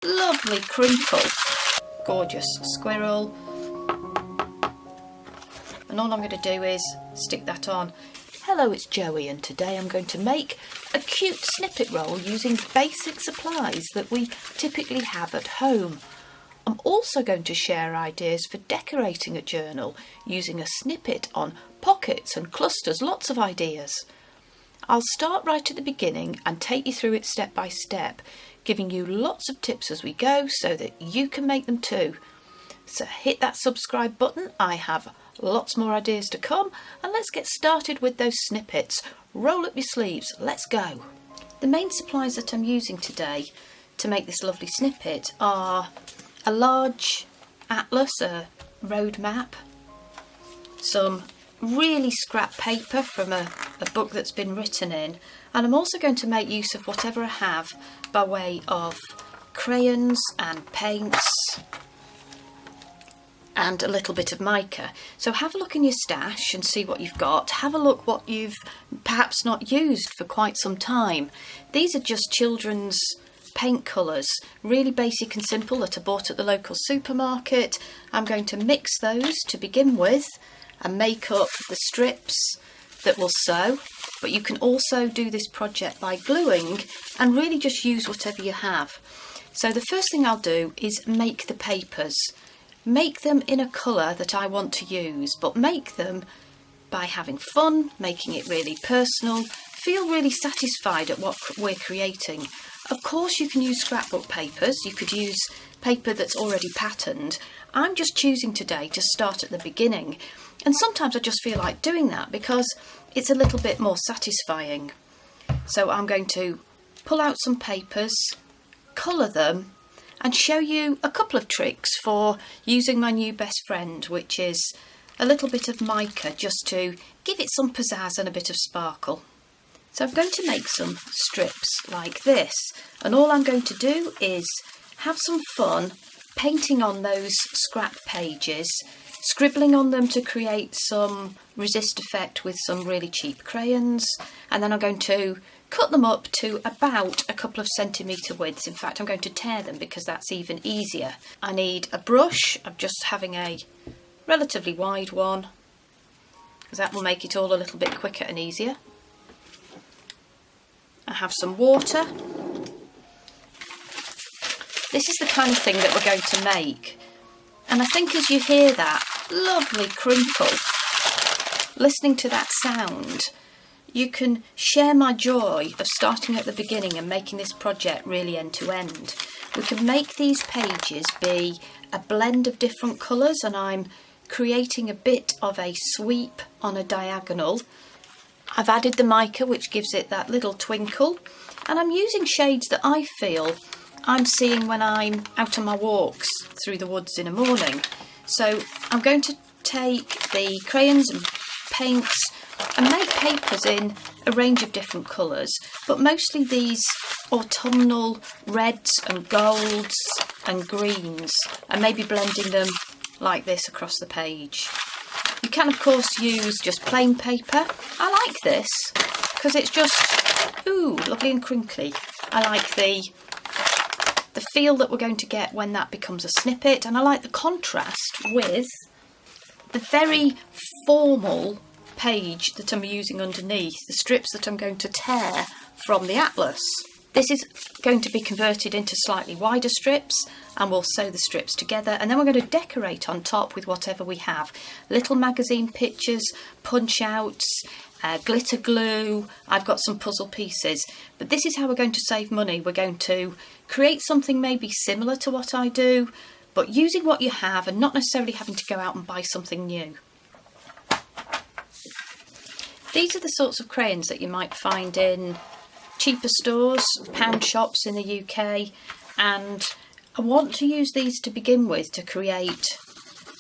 lovely crinkle. Gorgeous squirrel. And all I'm going to do is stick that on. Hello, it's Joey, and today I'm going to make a cute snippet roll using basic supplies that we typically have at home. I'm also going to share ideas for decorating a journal using a snippet on pockets and clusters, lots of ideas. I'll start right at the beginning and take you through it step by step, giving you lots of tips as we go so that you can make them too. So hit that subscribe button, I have lots more ideas to come, and let's get started with those snippets. Roll up your sleeves, let's go. The main supplies that I'm using today to make this lovely snippet are a large atlas, a road map, some really scrap paper from a book that's been written in, and I'm also going to make use of whatever I have by way of crayons and paints and a little bit of mica. So have a look in your stash and see what you've got. Have a look what you've perhaps not used for quite some time. These are just children's paint colours, really basic and simple, that I bought at the local supermarket. I'm going to mix those to begin with and make up the strips that will sew, but you can also do this project by gluing and really just use whatever you have. So the first thing I'll do is make the papers. Make them in a colour that I want to use, but make them by having fun, making it really personal, feel really satisfied at what we're creating. Of course you can use scrapbook papers, you could use paper that's already patterned. I'm just choosing today to start at the beginning, and sometimes I just feel like doing that because it's a little bit more satisfying. So I'm going to pull out some papers, colour them, and show you a couple of tricks for using my new best friend, which is a little bit of mica, just to give it some pizzazz and a bit of sparkle. So I'm going to make some strips like this, and all I'm going to do is have some fun painting on those scrap pages, scribbling on them to create some resist effect with some really cheap crayons, and then I'm going to cut them up to about a couple of centimetre widths. In fact, I'm going to tear them because that's even easier. I need a brush. I'm just having a relatively wide one because that will make it all a little bit quicker and easier. I have some water. This is the kind of thing that we're going to make. And I think as you hear that lovely crinkle, listening to that sound, you can share my joy of starting at the beginning and making this project really end to end. We can make these pages be a blend of different colours, and I'm creating a bit of a sweep on a diagonal. I've added the mica, which gives it that little twinkle, and I'm using shades that I feel I'm seeing when I'm out on my walks through the woods in the morning. So I'm going to take the crayons and paints and make papers in a range of different colours, but mostly these autumnal reds and golds and greens, and maybe blending them like this across the page. You can of course use just plain paper. I like this because it's just lovely and crinkly. I like the feel that we're going to get when that becomes a snippet, and I like the contrast with the very formal page that I'm using underneath, the strips that I'm going to tear from the atlas. This is going to be converted into slightly wider strips, and we'll sew the strips together, and then we're going to decorate on top with whatever we have. Little magazine pictures, punch outs, glitter glue. I've got some puzzle pieces, but this is how we're going to save money. We're going to create something maybe similar to what I do, but using what you have and not necessarily having to go out and buy something new. These are the sorts of crayons that you might find in cheaper stores, pound shops in the UK, and I want to use these to begin with to create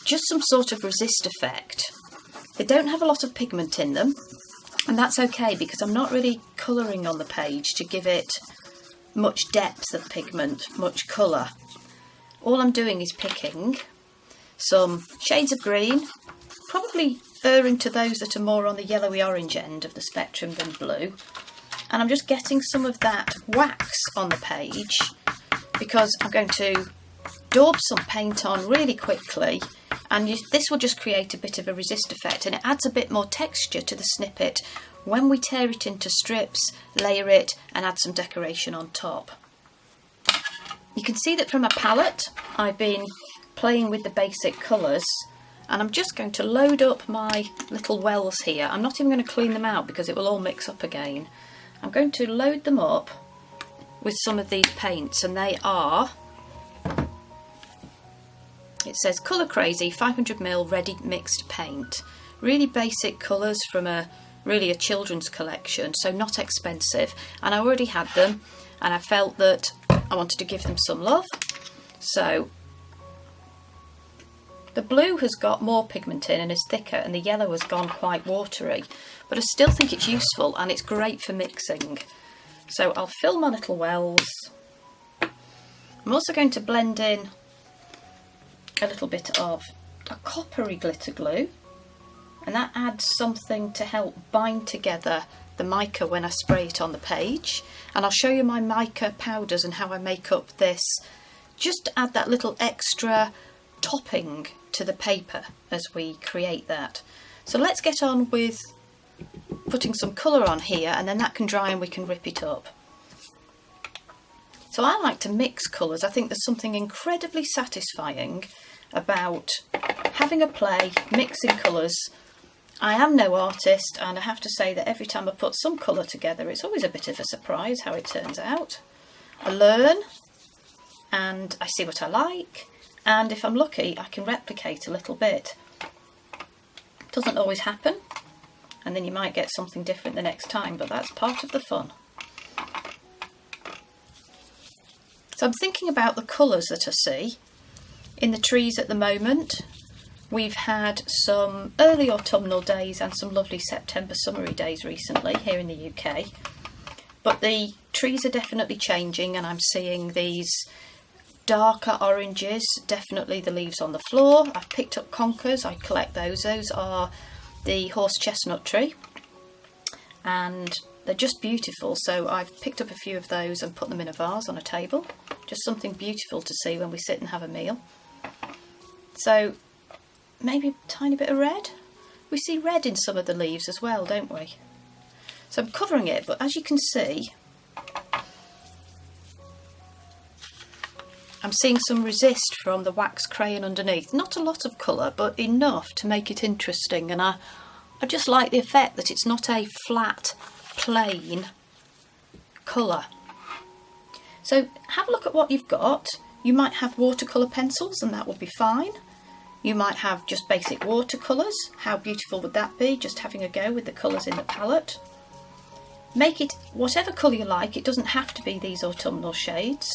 just some sort of resist effect. They don't have a lot of pigment in them, and that's okay because I'm not really colouring on the page to give it much depth of pigment, much colour. All I'm doing is picking some shades of green, probably erring to those that are more on the yellowy orange end of the spectrum than blue, and I'm just getting some of that wax on the page because I'm going to daub some paint on really quickly, and this will just create a bit of a resist effect, and it adds a bit more texture to the snippet when we tear it into strips, layer it and add some decoration on top. You can see that from a palette I've been playing with the basic colours, and I'm just going to load up my little wells here. I'm not even going to clean them out because it will all mix up again. I'm going to load them up with some of these paints, and they are, it says Colour Crazy 500ml ready mixed paint. Really basic colours from really a children's collection, so not expensive, and I already had them and I felt that I wanted to give them some love. So the blue has got more pigment in and is thicker, and the yellow has gone quite watery, but I still think it's useful and it's great for mixing. So I'll fill my little wells. I'm also going to blend in a little bit of a coppery glitter glue, and that adds something to help bind together the mica when I spray it on the page. And I'll show you my mica powders and how I make up this, just to add that little extra topping to the paper as we create that. So let's get on with putting some colour on here, and then that can dry and we can rip it up. So I like to mix colours. I think there's something incredibly satisfying about having a play, mixing colours. I am no artist, and I have to say that every time I put some colour together, it's always a bit of a surprise how it turns out. I learn and I see what I like, and if I'm lucky I can replicate a little bit. It doesn't always happen, and then you might get something different the next time, but that's part of the fun. So I'm thinking about the colours that I see in the trees at the moment. We've had some early autumnal days and some lovely September summery days recently here in the UK. But the trees are definitely changing, and I'm seeing these darker oranges, definitely the leaves on the floor. I've picked up conkers, I collect those. Those are the horse chestnut tree, and they're just beautiful. So I've picked up a few of those and put them in a vase on a table. Just something beautiful to see when we sit and have a meal. So maybe a tiny bit of red. We see red in some of the leaves as well, don't we? So I'm covering it, but as you can see, I'm seeing some resist from the wax crayon underneath. Not a lot of colour, but enough to make it interesting, and I just like the effect that it's not a flat, plain colour. So have a look at what you've got. You might have watercolour pencils, and that would be fine. You might have just basic watercolours. How beautiful would that be, just having a go with the colours in the palette? Make it whatever colour you like. It doesn't have to be these autumnal shades.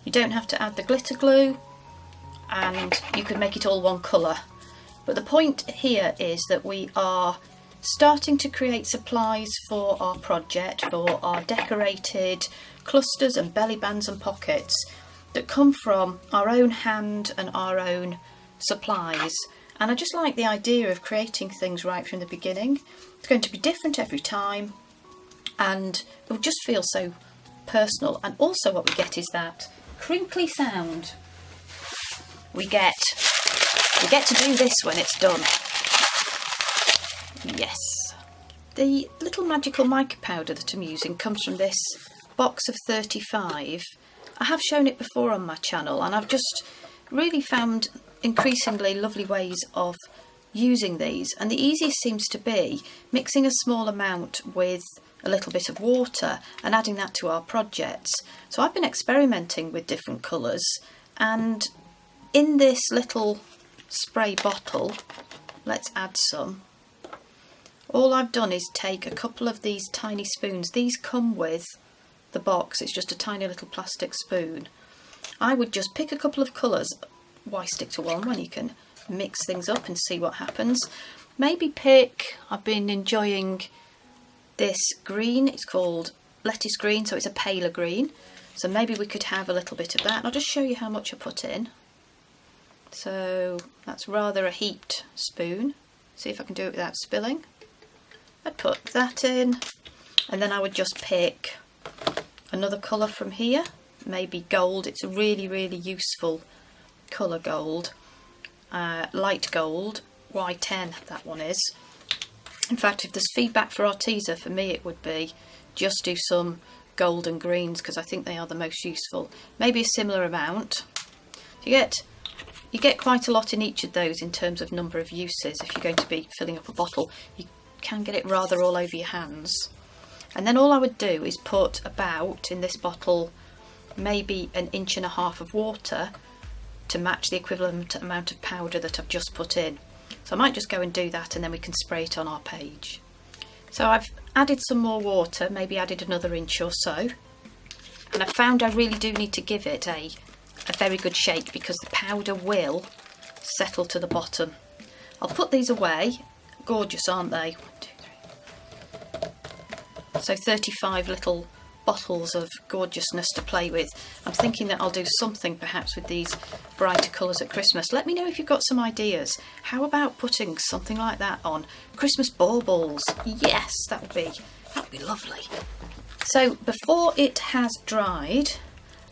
You don't have to add the glitter glue, and you could make it all one colour. But the point here is that we are starting to create supplies for our project, for our decorated clusters and belly bands and pockets that come from our own hand and our own supplies. And I just like the idea of creating things right from the beginning. It's going to be different every time, and it will just feel so personal. And also what we get is that crinkly sound. We get to do this when it's done. Yes. The little magical mica powder that I'm using comes from this box of 35. I have shown it before on my channel, and I've just really found increasingly lovely ways of using these, and the easiest seems to be mixing a small amount with a little bit of water and adding that to our projects. So I've been experimenting with different colours, and in this little spray bottle, let's add some. All I've done is take a couple of these tiny spoons. These come with the box, it's just a tiny little plastic spoon. I would just pick a couple of colours. Why stick to one when you can mix things up and see what happens? Maybe pick, I've been enjoying this green, it's called lettuce green, so it's a paler green. So maybe we could have a little bit of that. And I'll just show you how much I put in. So that's rather a heaped spoon. See if I can do it without spilling. I'd put that in, and then I would just pick another colour from here. maybe gold. It's a really, really useful colour, gold. Light gold, Y10 that one is. In fact, if there's feedback for Arteza, for me it would be just do some gold and greens, because I think they are the most useful. Maybe a similar amount. You get quite a lot in each of those in terms of number of uses. If you're going to be filling up a bottle, you can get it rather all over your hands. And then all I would do is put about, in this bottle, maybe 1.5 inches of water to match the equivalent amount of powder that I've just put in. So I might just go and do that, and then we can spray it on our page. So I've added some more water, maybe added another inch or so. And I found I really do need to give it a very good shake, because the powder will settle to the bottom. I'll put these away. Gorgeous, aren't they? 1, 2, 3. So 35 little bottles of gorgeousness to play with. I'm thinking that I'll do something perhaps with these brighter colours at Christmas. Let me know if you've got some ideas. How about putting something like that on? Christmas baubles. Yes, that would be lovely. So before it has dried,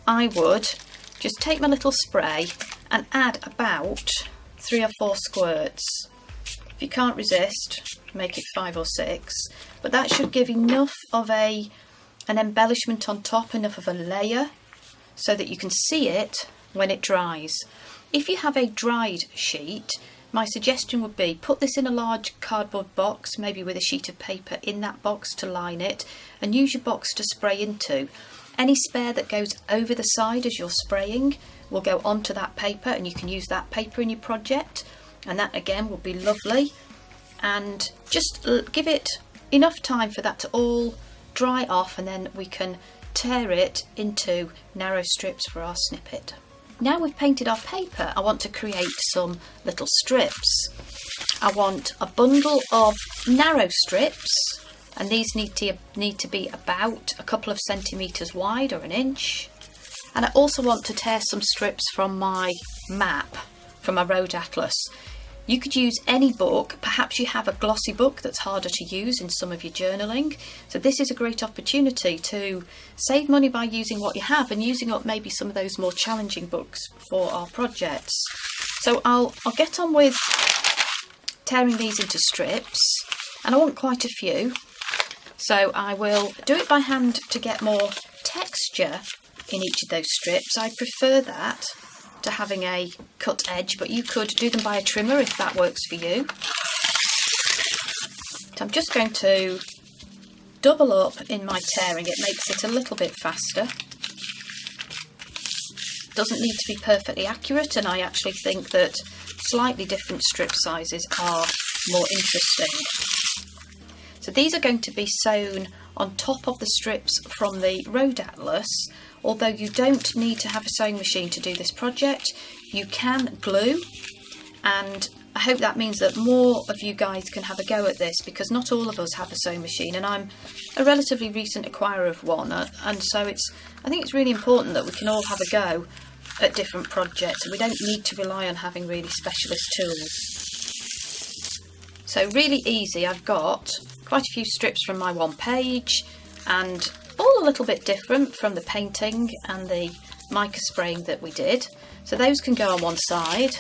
I would just take my little spray and add about 3 or 4 squirts. If you can't resist, make it 5 or 6, but that should give enough of an embellishment on top, enough of a layer, so that you can see it when it dries. If you have a dried sheet, my suggestion would be put this in a large cardboard box, maybe with a sheet of paper in that box to line it, and use your box to spray into. Any spare that goes over the side as you're spraying will go onto that paper, and you can use that paper in your project, and that again will be lovely. And just give it enough time for that to all dry off, and then we can tear it into narrow strips for our snippet. Now we've painted our paper, I want to create some little strips. I want a bundle of narrow strips, and these need to be about a couple of centimetres wide, or 1 inch. And I also want to tear some strips from my map, from my road atlas. You could use any book. Perhaps you have a glossy book that's harder to use in some of your journaling. So this is a great opportunity to save money by using what you have and using up maybe some of those more challenging books for our projects. So I'll get on with tearing these into strips, and I want quite a few. So I will do it by hand to get more texture in each of those strips. I prefer that to having a cut edge, but you could do them by a trimmer if that works for you. So I'm just going to double up in my tearing. It makes it a little bit faster. Doesn't need to be perfectly accurate, and I actually think that slightly different strip sizes are more interesting. So these are going to be sewn on top of the strips from the road atlas. Although you don't need to have a sewing machine to do this project, you can glue, and I hope that means that more of you guys can have a go at this, because not all of us have a sewing machine, and I'm a relatively recent acquirer of one, and so I think it's really important that we can all have a go at different projects, and we don't need to rely on having really specialist tools. So really easy. I've got quite a few strips from my one page, and all a little bit different from the painting and the mica spraying that we did. So those can go on one side,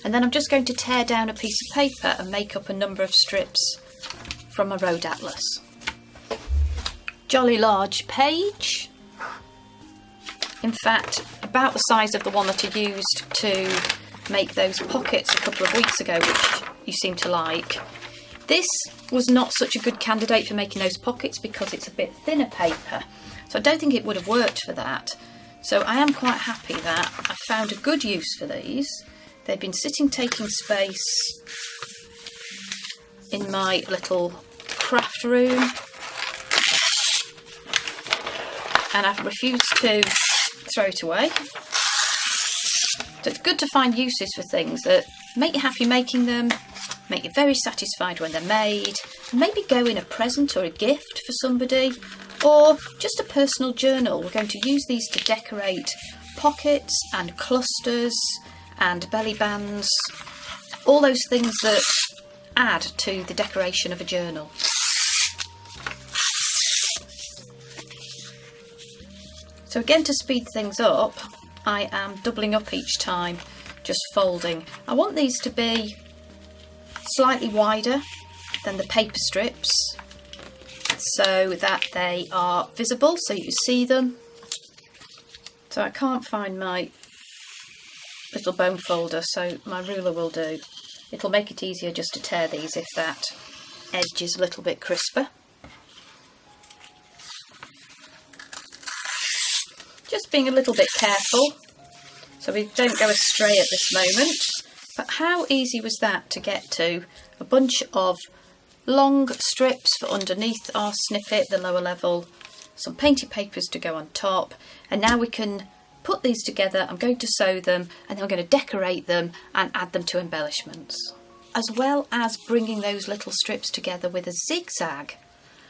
and then I'm just going to tear down a piece of paper and make up a number of strips from a road atlas. Jolly large page, in fact about the size of the one that I used to make those pockets a couple of weeks ago, which you seem to like. This was not such a good candidate for making those pockets because it's a bit thinner paper, so I don't think it would have worked for that. So I am quite happy that I found a good use for these. They've been sitting taking space in my little craft room, and I've refused to throw it away. So it's good to find uses for things that make you happy making them, make you very satisfied when they're made, and maybe go in a present or a gift for somebody, or just a personal journal. We're going to use these to decorate pockets and clusters and belly bands, all those things that add to the decoration of a journal. So So again, to speed things up, I am doubling up each time, just folding. I want these to be slightly wider than the paper strips so that they are visible, so you see them. So I can't find my little bone folder, so my ruler will do. It'll make it easier just to tear these if that edge is a little bit crisper. Just being a little bit careful so we don't go astray at this moment. But how easy was that to get to? A bunch of long strips for underneath our snippet, the lower level, some painted papers to go on top, and now we can put these together. I'm going to sew them and then I'm going to decorate them and add them to embellishments. As well as bringing those little strips together with a zigzag,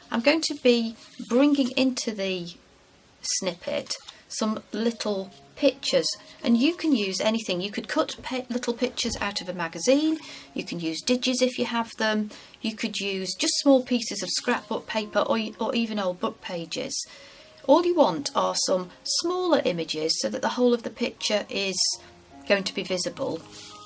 I'm going to be bringing into the snippet some little pictures, and you can use anything. You could cut little pictures out of a magazine, you can use digits if you have them, you could use just small pieces of scrapbook paper or even old book pages. All you want are some smaller images so that the whole of the picture is going to be visible,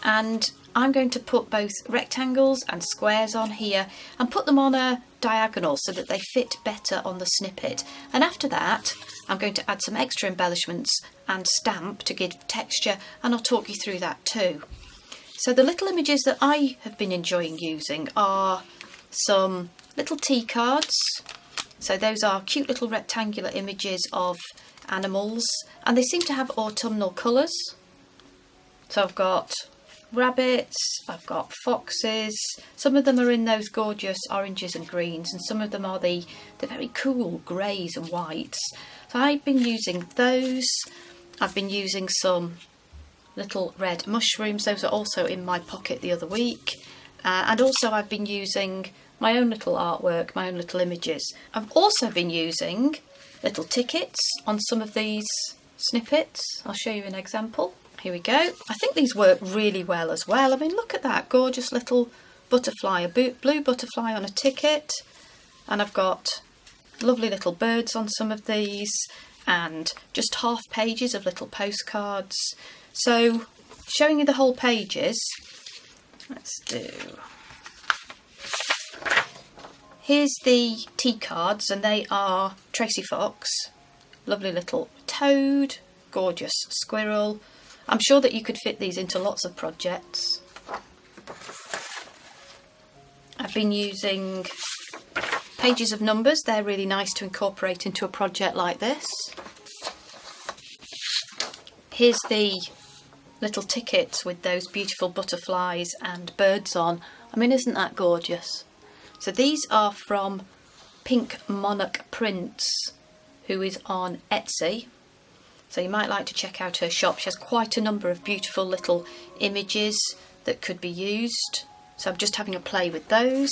and I'm going to put both rectangles and squares on here and put them on a diagonal so that they fit better on the snippet. And after that I'm going to add some extra embellishments and stamp to give texture, and I'll talk you through that too. So the little images that I have been enjoying using are some little tea cards. So those are cute little rectangular images of animals, and they seem to have autumnal colours. So I've got rabbits, I've got foxes, some of them are in those gorgeous oranges and greens, and some of them are the very cool greys and whites. So I've been using those. I've been using some little red mushrooms, those are also in my pocket the other week, and also I've been using my own little artwork, my own little images. I've also been using little tickets on some of these snippets. I'll show you an example. Here we go. I think these work really well as well. I mean, look at that gorgeous little butterfly, a blue butterfly on a ticket, and I've got lovely little birds on some of these, and just half pages of little postcards. So showing you the whole pages, let's do. Here's the tea cards, and they are Tracy Fox, lovely little toad, gorgeous squirrel. I'm sure that you could fit these into lots of projects. I've been using pages of numbers. They're really nice to incorporate into a project like this. Here's the little tickets with those beautiful butterflies and birds on. I mean, isn't that gorgeous? So these are from Pink Monarch Prints, who is on Etsy. So you might like to check out her shop. She has quite a number of beautiful little images that could be used. So I'm just having a play with those.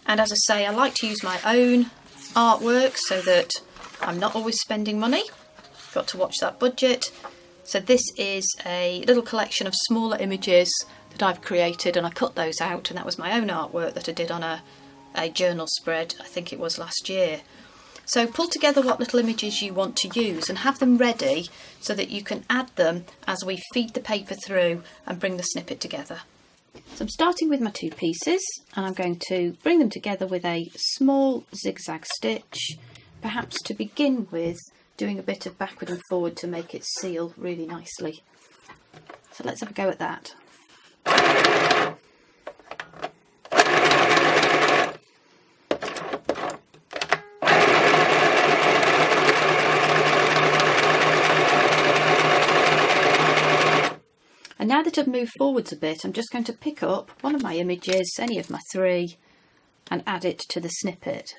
And as I say, I like to use my own artwork so that I'm not always spending money. Got to watch that budget. So this is a little collection of smaller images that I've created, and I cut those out, and that was my own artwork that I did on a journal spread, I think it was last year. So pull together what little images you want to use and have them ready so that you can add them as we feed the paper through and bring the snippet together. So I'm starting with my two pieces, and I'm going to bring them together with a small zigzag stitch, perhaps to begin with doing a bit of backward and forward to make it seal really nicely. So let's have a go at that. And now that I've moved forwards a bit, I'm just going to pick up one of my images, any of my three, and add it to the snippet.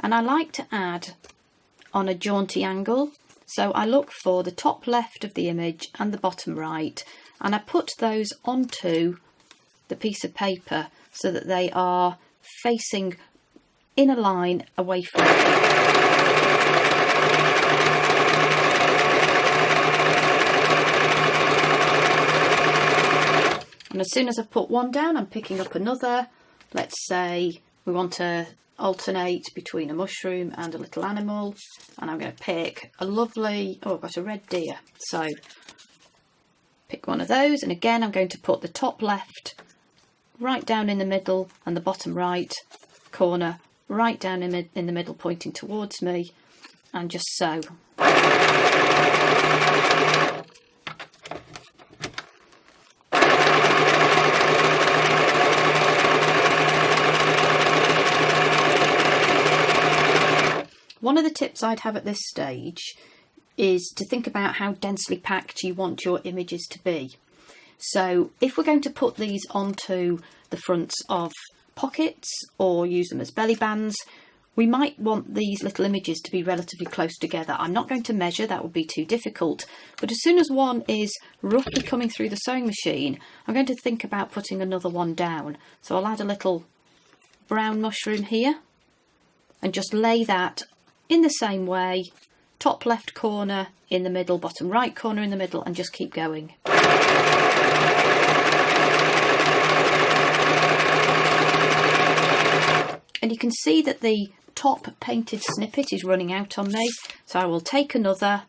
And I like to add on a jaunty angle, so I look for the top left of the image and the bottom right, and I put those onto the piece of paper so that they are facing in a line away from me. And as soon as I've put one down, I'm picking up another. Let's say we want a alternate between a mushroom and a little animal, and I'm going to pick a lovely, oh, I've got a red deer, so pick one of those, and again I'm going to put the top left right down in the middle and the bottom right corner right down in the middle pointing towards me, and just so. One of the tips I'd have at this stage is to think about how densely packed you want your images to be. So if we're going to put these onto the fronts of pockets or use them as belly bands, we might want these little images to be relatively close together. I'm not going to measure, that would be too difficult, but as soon as one is roughly coming through the sewing machine, I'm going to think about putting another one down. So I'll add a little brown mushroom here and just lay that in the same way, top left corner in the middle, bottom right corner in the middle, and just keep going. And you can see that the top painted snippet is running out on me, so I will take another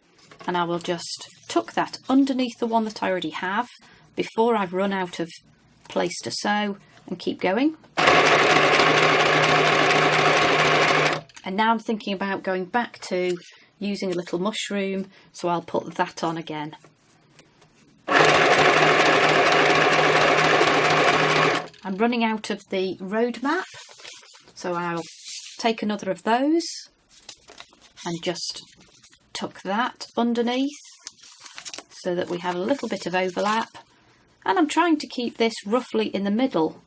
and I will just tuck that underneath the one that I already have before I've run out of place to sew, and keep going. And now I'm thinking about going back to using a little mushroom, so I'll put that on again. I'm running out of the road map, so I'll take another of those and just tuck that underneath so that we have a little bit of overlap. And I'm trying to keep this roughly in the middle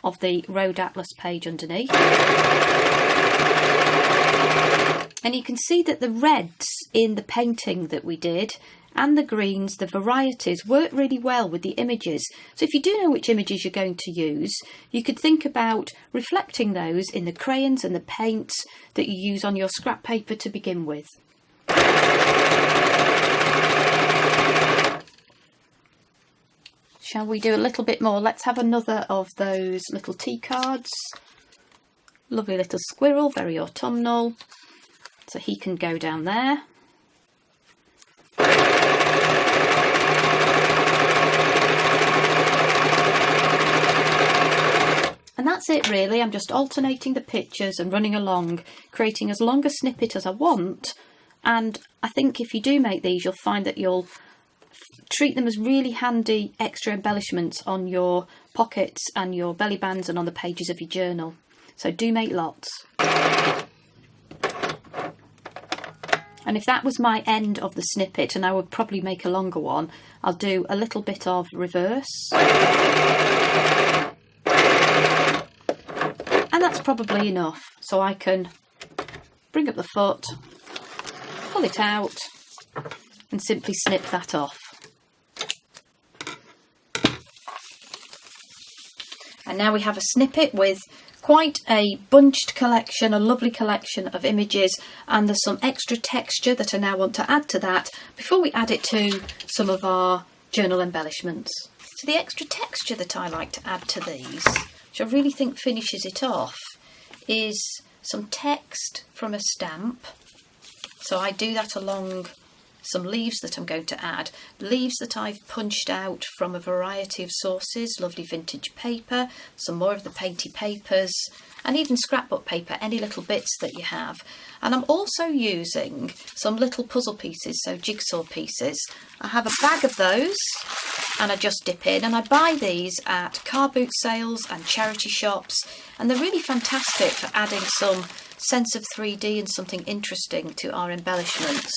of the road atlas page underneath. And you can see that the reds in the painting that we did and the greens, the varieties, work really well with the images. So if you do know which images you're going to use, you could think about reflecting those in the crayons and the paints that you use on your scrap paper to begin with. Shall we do a little bit more? Let's have another of those little tea cards. Lovely little squirrel, very autumnal. So he can go down there. And that's it really. I'm just alternating the pictures and running along, creating as long a snippet as I want. And I think if you do make these, you'll find that you'll treat them as really handy extra embellishments on your pockets and your belly bands and on the pages of your journal. So do make lots. And if that was my end of the snippet, and I would probably make a longer one, I'll do a little bit of reverse. And that's probably enough. So I can bring up the foot, pull it out, and simply snip that off. And now we have a snippet with quite a bunched collection, a lovely collection of images, and there's some extra texture that I now want to add to that before we add it to some of our journal embellishments. So the extra texture that I like to add to these, which I really think finishes it off, is some text from a stamp. So I do that along some leaves that I'm going to add, leaves that I've punched out from a variety of sources, lovely vintage paper, some more of the painty papers, and even scrapbook paper, any little bits that you have. And I'm also using some little puzzle pieces, so jigsaw pieces. I have a bag of those and I just dip in, and I buy these at car boot sales and charity shops, and they're really fantastic for adding some sense of 3D and something interesting to our embellishments.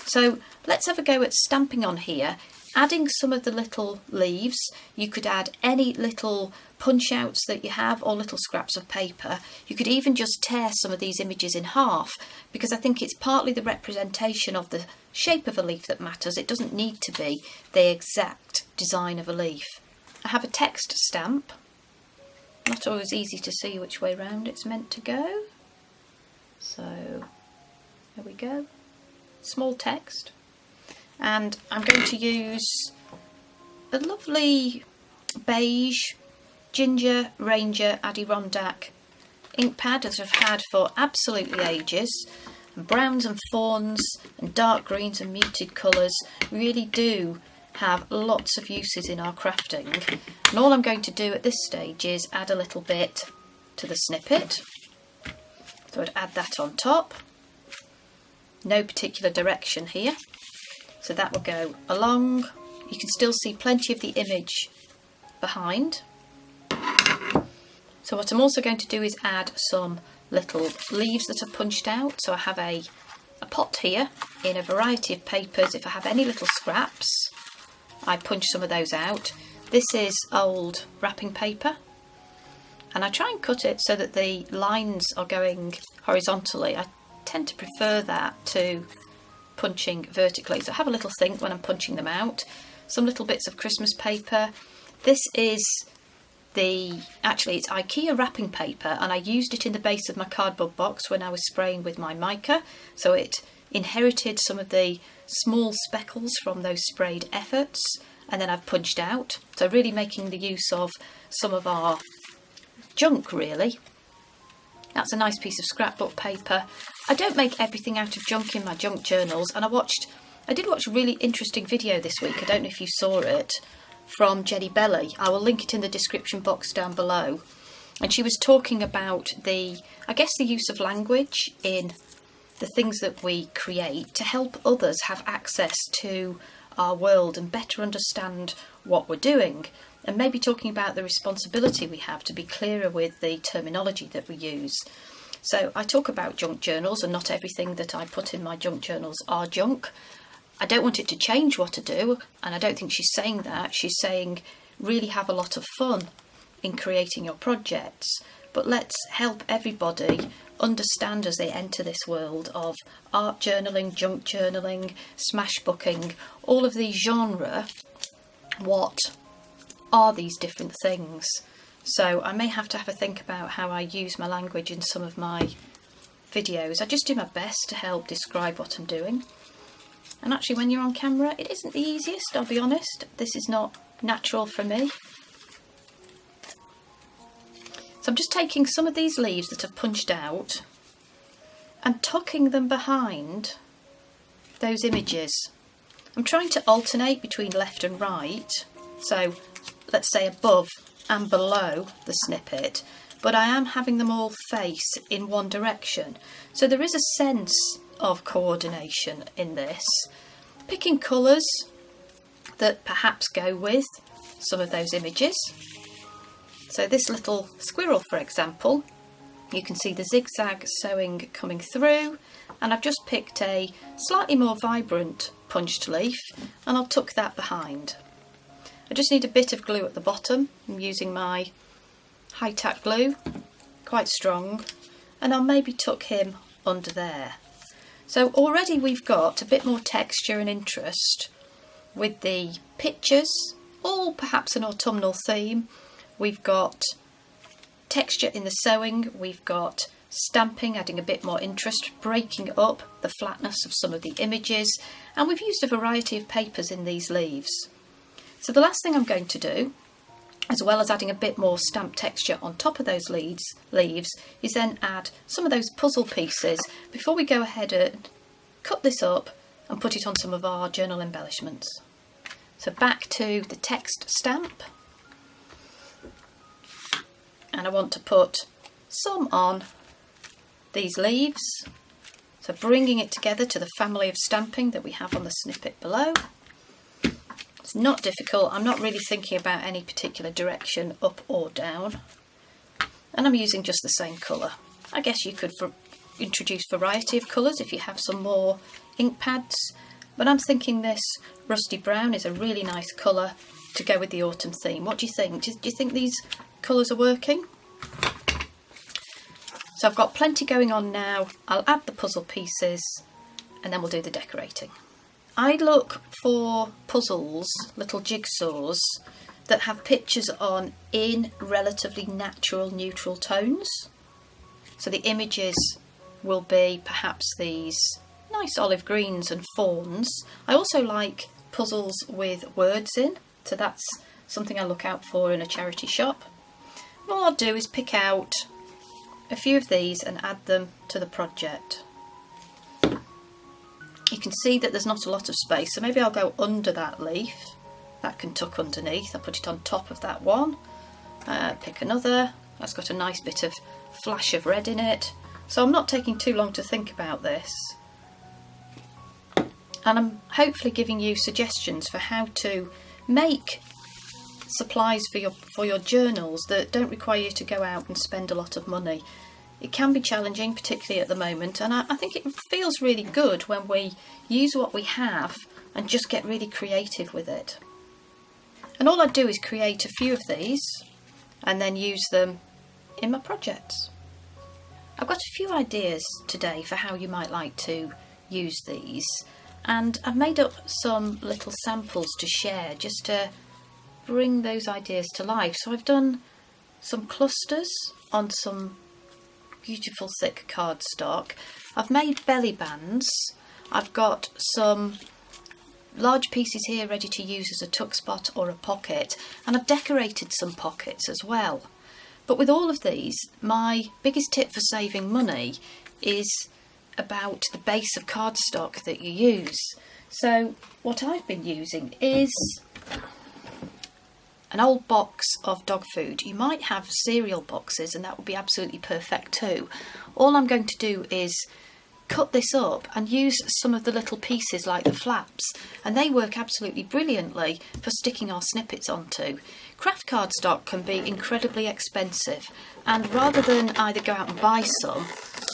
So let's have a go at stamping on here, adding some of the little leaves. You could add any little punch outs that you have or little scraps of paper. You could even just tear some of these images in half, because I think it's partly the representation of the shape of a leaf that matters. It doesn't need to be the exact design of a leaf. I have a text stamp. Not always easy to see which way round it's meant to go. So there we go. Small text, and I'm going to use a lovely beige Ginger Ranger Adirondack ink pad that I've had for absolutely ages. And browns and fawns and dark greens and muted colours really do have lots of uses in our crafting. And all I'm going to do at this stage is add a little bit to the snippet. So I'd add that on top. No particular direction here. So that will go along. You can still see plenty of the image behind. So what I'm also going to do is add some little leaves that are punched out. So I have a pot here in a variety of papers. If I have any little scraps, I punch some of those out. This is old wrapping paper, and I try and cut it so that the lines are going horizontally. I tend to prefer that to punching vertically, so have a little think when I'm punching them out. Some little bits of Christmas paper. This is actually it's IKEA wrapping paper, and I used it in the base of my cardboard box when I was spraying with my mica, so it inherited some of the small speckles from those sprayed efforts, and then I've punched out. So really making the use of some of our junk, really. That's a nice piece of scrapbook paper. I don't make everything out of junk in my junk journals, and I did watch a really interesting video this week, I don't know if you saw it, from Jenny Belly. I will link it in the description box down below. And she was talking about the use of language in the things that we create to help others have access to our world and better understand what we're doing. And maybe talking about the responsibility we have to be clearer with the terminology that we use. So I talk about junk journals, and not everything that I put in my junk journals are junk. I don't want it to change what I do, and I don't think she's saying that. She's saying really have a lot of fun in creating your projects, but let's help everybody understand as they enter this world of art journaling, junk journaling, smash booking, all of these genre. What are these different things? So I may have to have a think about how I use my language in some of my videos. I just do my best to help describe what I'm doing. And actually when you're on camera, it isn't the easiest, I'll be honest. This is not natural for me. So I'm just taking some of these leaves that I've punched out and tucking them behind those images. I'm trying to alternate between left and right. So let's say above and below the snippet, but I am having them all face in one direction. So there is a sense of coordination in this. Picking colours that perhaps go with some of those images. So this little squirrel, for example, you can see the zigzag sewing coming through, and I've just picked a slightly more vibrant punched leaf and I'll tuck that behind. I just need a bit of glue at the bottom. I'm using my high-tack glue, quite strong, and I'll maybe tuck him under there. So already we've got a bit more texture and interest with the pictures, all perhaps an autumnal theme. We've got texture in the sewing, we've got stamping, adding a bit more interest, breaking up the flatness of some of the images, and we've used a variety of papers in these leaves. So the last thing I'm going to do, as well as adding a bit more stamp texture on top of those leaves, is then add some of those puzzle pieces before we go ahead and cut this up and put it on some of our journal embellishments. So back to the text stamp, and I want to put some on these leaves, so bringing it together to the family of stamping that we have on the snippet below. It's not difficult, I'm not really thinking about any particular direction up or down, and I'm using just the same colour. I guess you could introduce variety of colours if you have some more ink pads, but I'm thinking this rusty brown is a really nice colour to go with the autumn theme. What do you think? Do you think these colours are working? So I've got plenty going on now. I'll add the puzzle pieces and then we'll do the decorating. I look for puzzles, little jigsaws, that have pictures on in relatively natural neutral tones. So the images will be perhaps these nice olive greens and fawns. I also like puzzles with words in, so that's something I look out for in a charity shop. And all I'll do is pick out a few of these and add them to the project. You can see that there's not a lot of space, so maybe I'll go under that leaf. That can tuck underneath. I'll put it on top of that one. Pick another. That's got a nice bit of flash of red in it. So I'm not taking too long to think about this. And I'm hopefully giving you suggestions for how to make supplies for your journals that don't require you to go out and spend a lot of money. It can be challenging, particularly at the moment, and I think it feels really good when we use what we have and just get really creative with it. And all I do is create a few of these and then use them in my projects. I've got a few ideas today for how you might like to use these, and I've made up some little samples to share just to bring those ideas to life. So I've done some clusters on some beautiful thick cardstock. I've made belly bands. I've got some large pieces here ready to use as a tuck spot or a pocket, and I've decorated some pockets as well. But with all of these, my biggest tip for saving money is about the base of cardstock that you use. So what I've been using is an old box of dog food. You might have cereal boxes and that would be absolutely perfect too. All I'm going to do is cut this up and use some of the little pieces like the flaps, and they work absolutely brilliantly for sticking our snippets onto. Craft cardstock can be incredibly expensive, and rather than either go out and buy some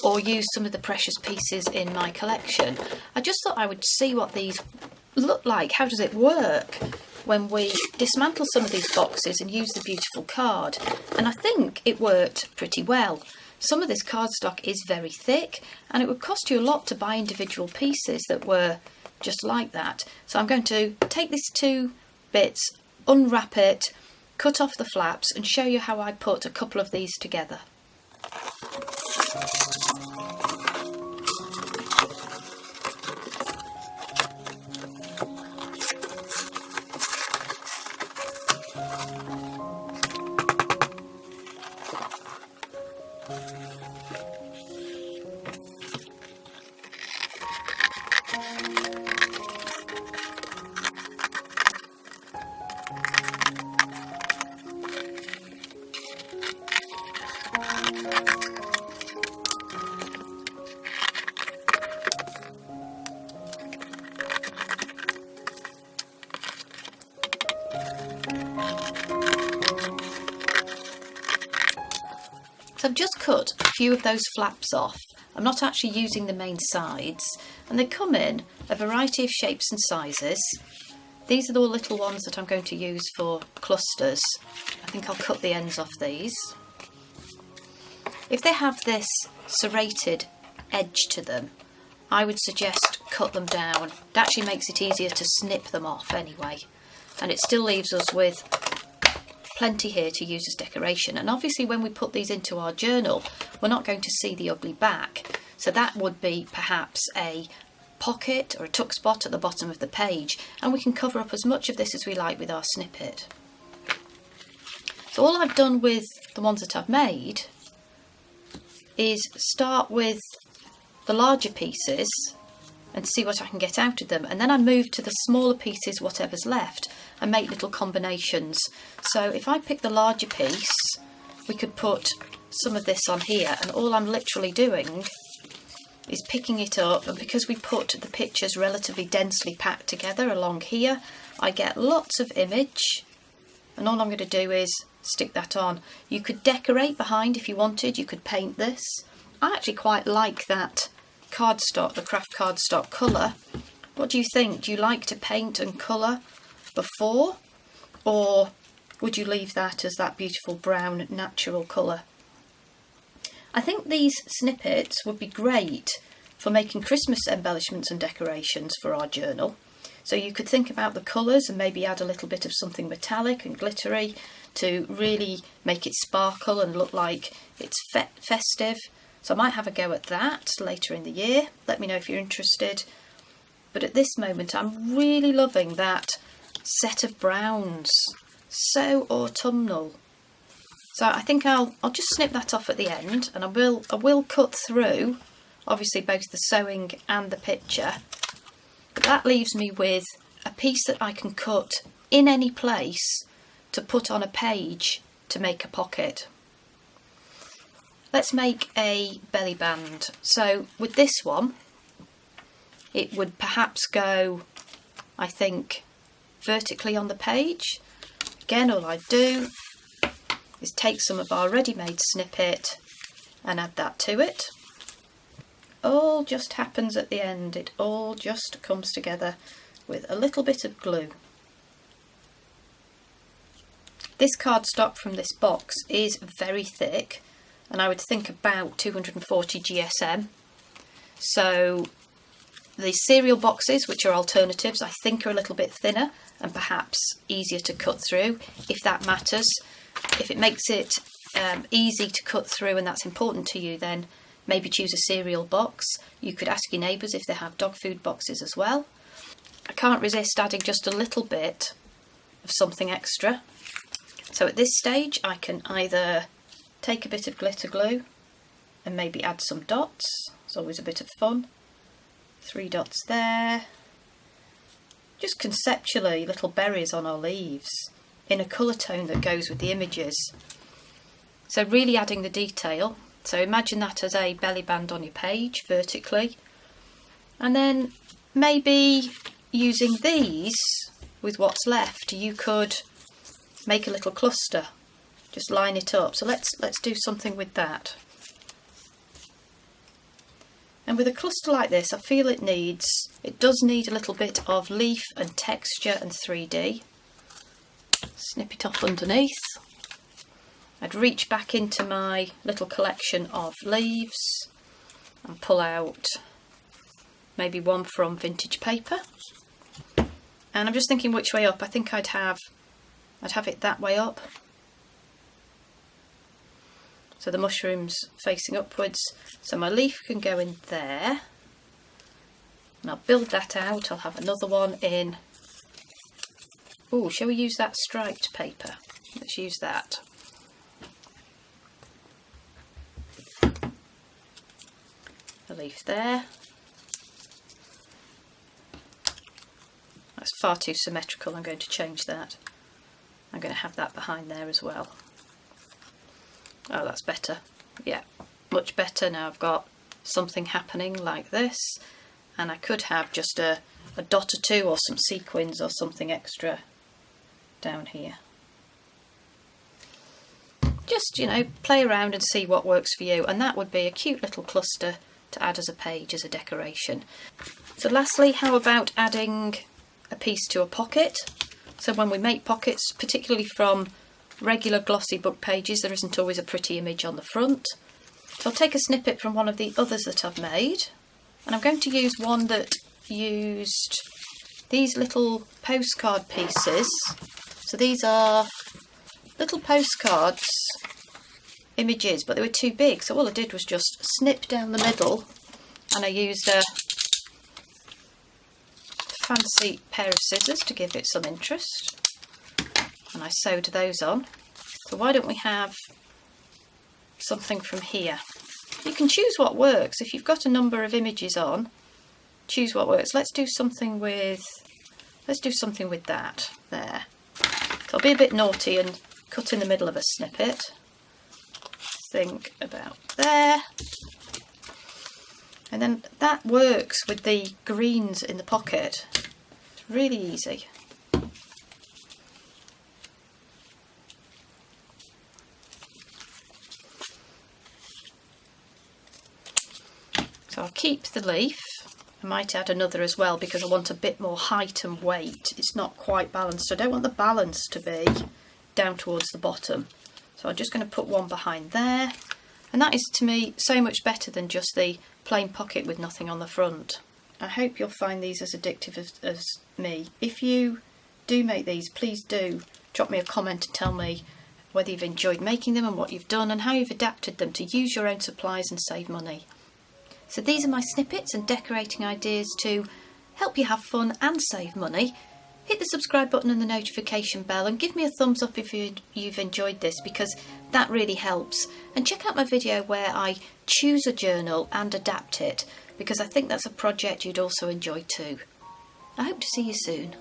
or use some of the precious pieces in my collection, I just thought I would see what these look like. How does it work when we dismantle some of these boxes and use the beautiful card? And I think it worked pretty well. Some of this cardstock is very thick, and it would cost you a lot to buy individual pieces that were just like that. So I'm going to take these two bits, unwrap it, cut off the flaps, and show you how I put a couple of these together. So I've just cut a few of those flaps off. I'm not actually using the main sides, and they come in a variety of shapes and sizes. These are the little ones that I'm going to use for clusters. I think I'll cut the ends off these. If they have this serrated edge to them, I would suggest cut them down. It actually makes it easier to snip them off anyway, and it still leaves us with plenty here to use as decoration. And obviously when we put these into our journal, we're not going to see the ugly back, so that would be perhaps a pocket or a tuck spot at the bottom of the page, and we can cover up as much of this as we like with our snippet. So all I've done with the ones that I've made is start with the larger pieces and see what I can get out of them, and then I move to the smaller pieces, whatever's left, and make little combinations. So if I pick the larger piece, we could put some of this on here, and all I'm literally doing is picking it up, and because we put the pictures relatively densely packed together along here, I get lots of image, and all I'm going to do is stick that on. You could decorate behind if you wanted, you could paint this. I actually quite like that cardstock, the craft cardstock colour. What do you think? Do you like to paint and colour before, or would you leave that as that beautiful brown natural colour? I think these snippets would be great for making Christmas embellishments and decorations for our journal. So you could think about the colours and maybe add a little bit of something metallic and glittery to really make it sparkle and look like it's festive. So I might have a go at that later in the year. Let me know if you're interested. But at this moment, I'm really loving that set of browns. So autumnal. So I think I'll just snip that off at the end, and I will cut through obviously both the sewing and the picture, but that leaves me with a piece that I can cut in any place to put on a page to make a pocket. Let's make a belly band. So with this one, it would perhaps go, I think, vertically on the page. Again, all I do is take some of our ready-made snippet and add that to it. All just happens at the end. It all just comes together with a little bit of glue. This cardstock from this box is very thick, and I would think about 240 GSM. So the cereal boxes, which are alternatives, I think are a little bit thinner and perhaps easier to cut through, if that matters. If it makes it easy to cut through and that's important to you, then maybe choose a cereal box. You could ask your neighbours if they have dog food boxes as well. I can't resist adding just a little bit of something extra. So at this stage I can either take a bit of glitter glue and maybe add some dots. It's always a bit of fun. 3 dots there. Just conceptually little berries on our leaves in a colour tone that goes with the images. So really adding the detail. So imagine that as a belly band on your page vertically, and then maybe using these with what's left you could make a little cluster, just line it up. So let's do something with that. And with a cluster like this, I feel it does need a little bit of leaf and texture and 3D. Snip it off underneath. I'd reach back into my little collection of leaves and pull out maybe one from vintage paper. And I'm just thinking which way up. I think I'd have it that way up. So the mushroom's facing upwards. So my leaf can go in there. And I'll build that out. I'll have another one in. Oh, shall we use that striped paper? Let's use that. A leaf there. That's far too symmetrical. I'm going to change that. I'm going to have that behind there as well. Oh, that's better. Yeah, much better. Now I've got something happening like this, and I could have just a dot or two or some sequins or something extra down here. Just, you know, play around and see what works for you, and that would be a cute little cluster to add as a page, as a decoration. So lastly, how about adding a piece to a pocket? So when we make pockets, particularly from regular glossy book pages, there isn't always a pretty image on the front. So I'll take a snippet from one of the others that I've made, and I'm going to use one that used these little postcard pieces. So these are little postcards, images, but they were too big, so all I did was just snip down the middle, and I used a fancy pair of scissors to give it some interest, and I sewed those on. So why don't we have something from here? You can choose what works. If you've got a number of images on, choose what works. Let's do something with that there. So I'll be a bit naughty and cut in the middle of a snippet. Think about there. And then that works with the greens in the pocket. It's really easy. So I'll keep the leaf. I might add another as well because I want a bit more height and weight. It's not quite balanced. I don't want the balance to be down towards the bottom. So I'm just going to put one behind there. And that is, to me, so much better than just the plain pocket with nothing on the front. I hope you'll find these as addictive as me. If you do make these, please do drop me a comment and tell me whether you've enjoyed making them and what you've done and how you've adapted them to use your own supplies and save money. So these are my snippets and decorating ideas to help you have fun and save money. hit the subscribe button and the notification bell, and give me a thumbs up if you've enjoyed this, because that really helps. And check out my video where I choose a journal and adapt it, because I think that's a project you'd also enjoy too. I hope to see you soon.